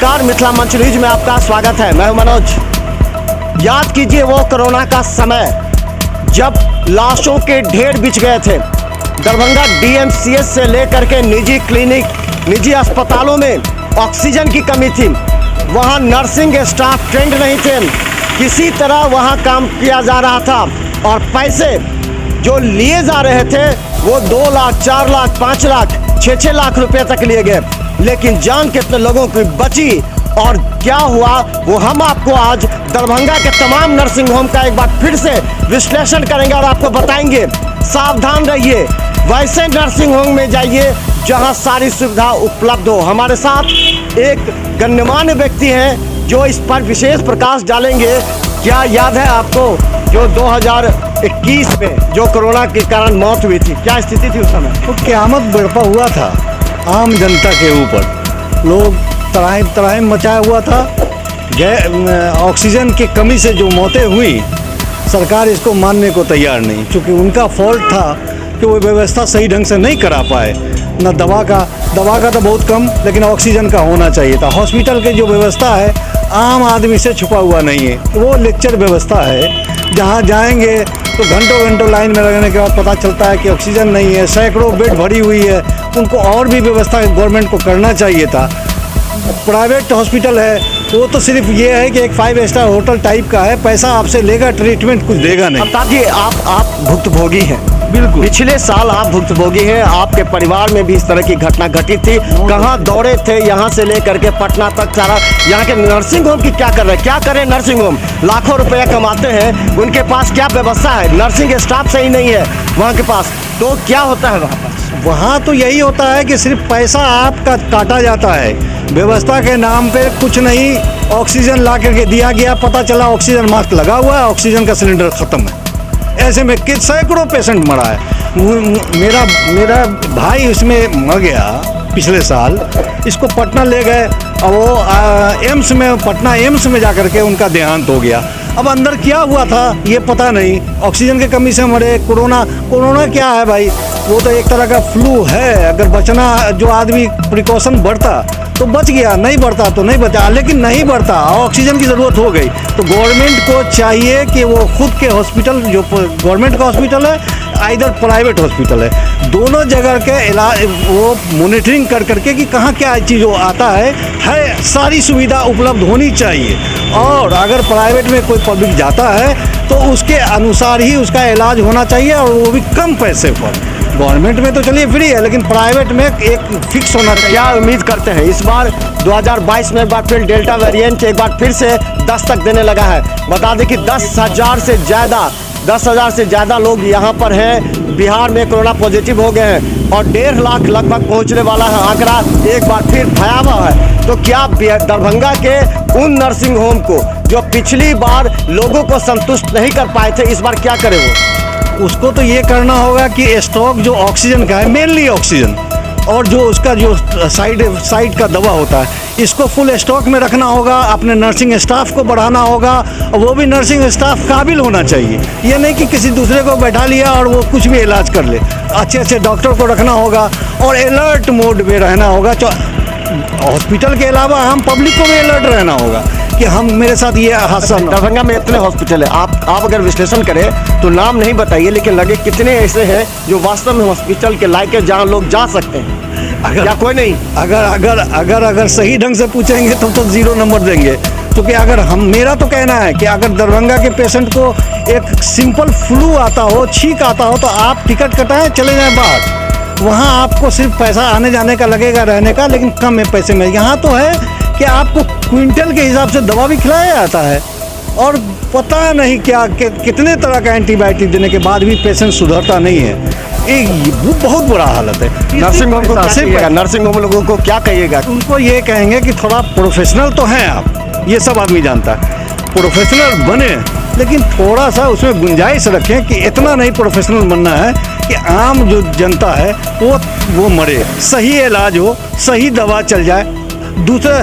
नमस्कार, मिथिला मंच न्यूज में आपका स्वागत है। मैं हूं मनोज। याद कीजिए वो कोरोना का समय जब लाशों के ढेर बिछ गए थे। दरभंगा डीएमसीएच से लेकर के निजी क्लिनिक, निजी अस्पतालों में ऑक्सीजन की कमी थी। वहां नर्सिंग स्टाफ ट्रेंड नहीं थे, किसी तरह वहां काम किया जा रहा था और पैसे जो लिए जा रहे थे वो 2 लाख, 4 लाख, 5 लाख, 6-6 लाख रुपए तक लिए गए। लेकिन जान कितने लोगों की बची और क्या हुआ वो हम आपको आज दरभंगा के तमाम नर्सिंग होम का एक बार फिर से विश्लेषण करेंगे और आपको बताएंगे। सावधान रहिए, वैसे नर्सिंग होम में जाइए जहां सारी सुविधा उपलब्ध हो। हमारे साथ एक गण्यमान्य व्यक्ति हैं जो इस पर विशेष प्रकाश डालेंगे। क्या याद है आपको जो 2021 में जो कोरोना के कारण मौत हुई थी, क्या स्थिति थी उस समय? तो क़यामत बरपा हुआ था आम जनता के ऊपर। लोग तराहिम मचाया हुआ था। ऑक्सीजन की कमी से जो मौतें हुई, सरकार इसको मानने को तैयार नहीं, क्योंकि उनका फॉल्ट था कि वो व्यवस्था सही ढंग से नहीं करा पाए। न दवा का तो बहुत कम, लेकिन ऑक्सीजन का होना चाहिए था। हॉस्पिटल की जो व्यवस्था है आम आदमी से छुपा हुआ नहीं है। वो लेक्चर व्यवस्था है, जहाँ जाएंगे तो घंटों लाइन में लगने के बाद पता चलता है कि ऑक्सीजन नहीं है, सैकड़ों बेड भरी हुई है। उनको और भी व्यवस्था गवर्नमेंट को करना चाहिए था। प्राइवेट हॉस्पिटल है वो तो सिर्फ ये है कि एक 5 स्टार होटल टाइप का है, पैसा आपसे लेगा, ट्रीटमेंट कुछ देगा नहीं। अमिताभ जी, आप भुक्तभोगी हैं। बिल्कुल, पिछले साल आप भुक्तभोगी हैं। आपके परिवार में भी इस तरह की घटना घटी थी। कहाँ दौड़े थे यहाँ से लेकर के पटना तक सारा। यहाँ के नर्सिंग होम की क्या कर रहे हैं? क्या करें नर्सिंग होम? लाखों रुपया कमाते हैं, उनके पास क्या व्यवस्था है? नर्सिंग स्टाफ सही नहीं है वहाँ के पास, तो क्या होता है वहाँ पर? वहाँ तो यही होता है कि सिर्फ पैसा आपका काटा जाता है। व्यवस्था के नाम पे कुछ नहीं। ऑक्सीजन ला करके दिया गया, पता चला ऑक्सीजन मास्क लगा हुआ है, ऑक्सीजन का सिलेंडर ख़त्म है। ऐसे में सैकड़ों पेशेंट मरा है। मेरा भाई उसमें मर गया पिछले साल। इसको पटना ले गए और वो पटना एम्स में जा करके उनका देहांत हो गया। अब अंदर क्या हुआ था ये पता नहीं। ऑक्सीजन की कमी से मरे। कोरोना क्या है भाई? वो तो एक तरह का फ्लू है। अगर बचना, जो आदमी प्रिकॉशन बढ़ता तो बच गया, नहीं बढ़ता तो नहीं बचा। लेकिन नहीं बढ़ता, ऑक्सीजन की ज़रूरत हो गई तो गवर्नमेंट को चाहिए कि वो खुद के हॉस्पिटल, जो गवर्नमेंट का हॉस्पिटल है इधर प्राइवेट हॉस्पिटल है, दोनों जगह के इलाज वो मॉनिटरिंग कर करके कि कहाँ क्या चीज़ आता है सारी सुविधा उपलब्ध होनी चाहिए। और अगर प्राइवेट में कोई पब्लिक जाता है तो उसके अनुसार ही उसका इलाज होना चाहिए, और वो भी कम पैसे पर। गवर्नमेंट में तो चलिए फ्री है, लेकिन प्राइवेट में एक फिक्स होना चाहिए। क्या उम्मीद करते हैं इस बार 2022 में एक बार फिर डेल्टा वेरिएंट एक बार फिर से दस्तक देने लगा है? बता दें कि 10,000 से ज़्यादा लोग यहाँ पर हैं, बिहार में कोरोना पॉजिटिव हो गए हैं और 1.5 लाख लगभग पहुँचने वाला है आंकड़ा। एक बार फिर भयावह है। तो क्या दरभंगा के उन नर्सिंग होम को जो पिछली बार लोगों को संतुष्ट नहीं कर पाए थे, इस बार क्या करें वो? उसको तो ये करना होगा कि स्टॉक जो ऑक्सीजन का है, मेनली ऑक्सीजन, और जो उसका जो साइड का दवा होता है, इसको फुल स्टॉक में रखना होगा। अपने नर्सिंग स्टाफ को बढ़ाना होगा, और वो भी नर्सिंग स्टाफ काबिल होना चाहिए। ये नहीं कि किसी दूसरे को बैठा लिया और वो कुछ भी इलाज कर ले। अच्छे डॉक्टर को रखना होगा और अलर्ट मोड में रहना होगा। हॉस्पिटल के अलावा हम पब्लिक को भी अलर्ट रहना होगा कि मेरे साथ ये हादसा। दरभंगा में इतने हॉस्पिटल है, आप अगर विश्लेषण करें तो नाम नहीं बताइए, लेकिन लगे कितने ऐसे हैं जो वास्तव में हॉस्पिटल के लायक है, जहाँ लोग जा सकते हैं? या कोई नहीं? अगर सही ढंग से पूछेंगे तो 0 नंबर देंगे। क्योंकि मेरा तो कहना है कि अगर दरभंगा के पेशेंट को एक सिंपल फ्लू आता हो, छींक आता हो, तो आप टिकट कटाएं, चले जाएं बाहर। वहाँ आपको सिर्फ पैसा आने जाने का लगेगा, रहने का, लेकिन कम है पैसे में। यहाँ तो है कि आपको क्विंटल के हिसाब से दवा भी खिलाया जाता है, और पता नहीं कितने तरह का एंटीबायोटिक देने के बाद भी पेशेंट सुधरता नहीं है। वो बहुत बुरा हालत है। नर्सिंग होम को नर्सिंग होम लोगों को क्या कहिएगा? उनको ये कहेंगे कि थोड़ा प्रोफेशनल तो हैं आप, ये सब आदमी जानता है, प्रोफेशनल बने, लेकिन थोड़ा सा उसमें गुंजाइश रखें कि इतना नहीं प्रोफेशनल बनना है कि आम जो जनता है वो मरे। सही इलाज हो, सही दवा चल जाए, दूसरा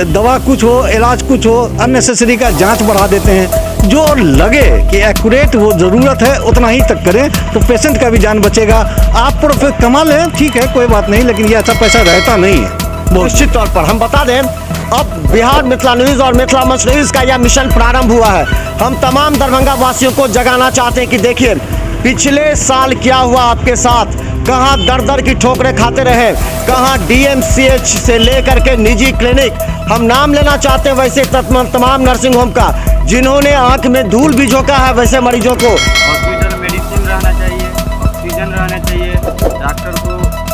दवा कुछ हो, इलाज कुछ हो, अननेसेसरी का जांच बढ़ा देते हैं। जो लगे कि एक्यूरेट वो ज़रूरत है उतना ही तक करें तो पेशेंट का भी जान बचेगा। आप प्रॉफिट कमा लें, ठीक है, कोई बात नहीं, लेकिन ये अच्छा पैसा रहता नहीं है। निश्चित तौर पर हम बता दें, अब बिहार मिथिला न्यूज़ और मिथिला मंच न्यूज़ का यह मिशन प्रारंभ हुआ है। हम तमाम दरभंगा वासियों को जगाना चाहते हैं कि देखिए पिछले साल क्या हुआ आपके साथ, कहां दर दर की ठोकरें खाते रहे, कहां डीएमसीएच से लेकर के निजी क्लिनिक, हम नाम लेना चाहते हैं वैसे तमाम नर्सिंग होम का, जिन्होंने आंख में धूल भी झोंका है वैसे मरीजों को। हॉस्पिटल मेडिसिन रहना चाहिए, ऑक्सीजन रहना चाहिए, डॉक्टर को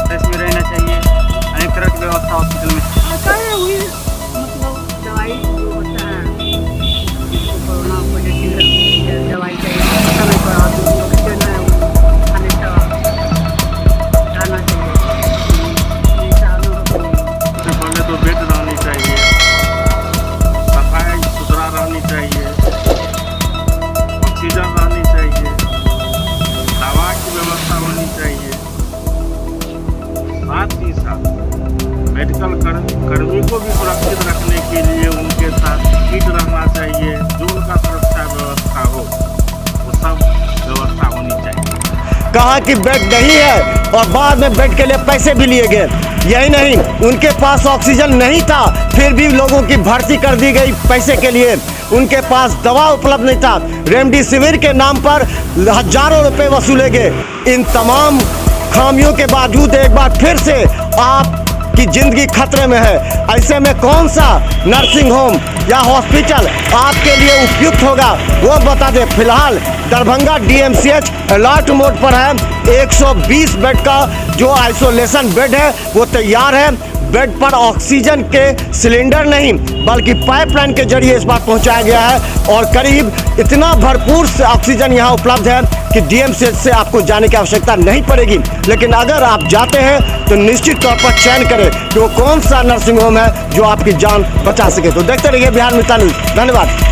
टेस्ट में रहना चाहिए, अनेक तरह की व्यवस्था हॉस्पिटल में। मतलब दवाई जो होता है कोरोना पॉजिटिव दवाई चाहिए समय पर ऑक्सीजन हमेशा रहना चाहिए। सबसे पहले तो बेड रहनी चाहिए, सफाई सुथरा रहनी चाहिए, ऑक्सीजन रहनी चाहिए, दवा की व्यवस्था होनी चाहिए। साथ ही साथ मेडिकल कर्मी को भी सुरक्षित रखने के लिए उनके साथ किट रहना चाहिए, जो उनका सुरक्षा व्यवस्था हो वो सब व्यवस्था होनी चाहिए। कहा कि बेड नहीं है और बाद में बेड के लिए पैसे भी लिए गए। यही नहीं, उनके पास ऑक्सीजन नहीं था फिर भी लोगों की भर्ती कर दी गई पैसे के लिए। उनके पास दवा उपलब्ध नहीं था, रेमडेसिविर के नाम पर हजारों रुपए वसूले गए। इन तमाम खामियों के बावजूद एक बार फिर से आपकी जिंदगी खतरे में है। ऐसे में कौन सा नर्सिंग होम या हॉस्पिटल आपके लिए उपयुक्त होगा वो बता दें। फिलहाल दरभंगा डीएमसीएच अलर्ट मोड पर है। 120 बेड का जो आइसोलेशन बेड है वो तैयार है। बेड पर ऑक्सीजन के सिलेंडर नहीं बल्कि पाइपलाइन के जरिए इस बार पहुंचाया गया है और करीब इतना भरपूर से ऑक्सीजन यहां उपलब्ध है कि डीएमसीएच से आपको जाने की आवश्यकता नहीं पड़ेगी। लेकिन अगर आप जाते हैं तो निश्चित तौर पर चयन करें कि वो कौन सा नर्सिंग होम है जो आपकी जान बचा सके। तो देखते रहिए बिहार मिथिला न्यूज़। धन्यवाद।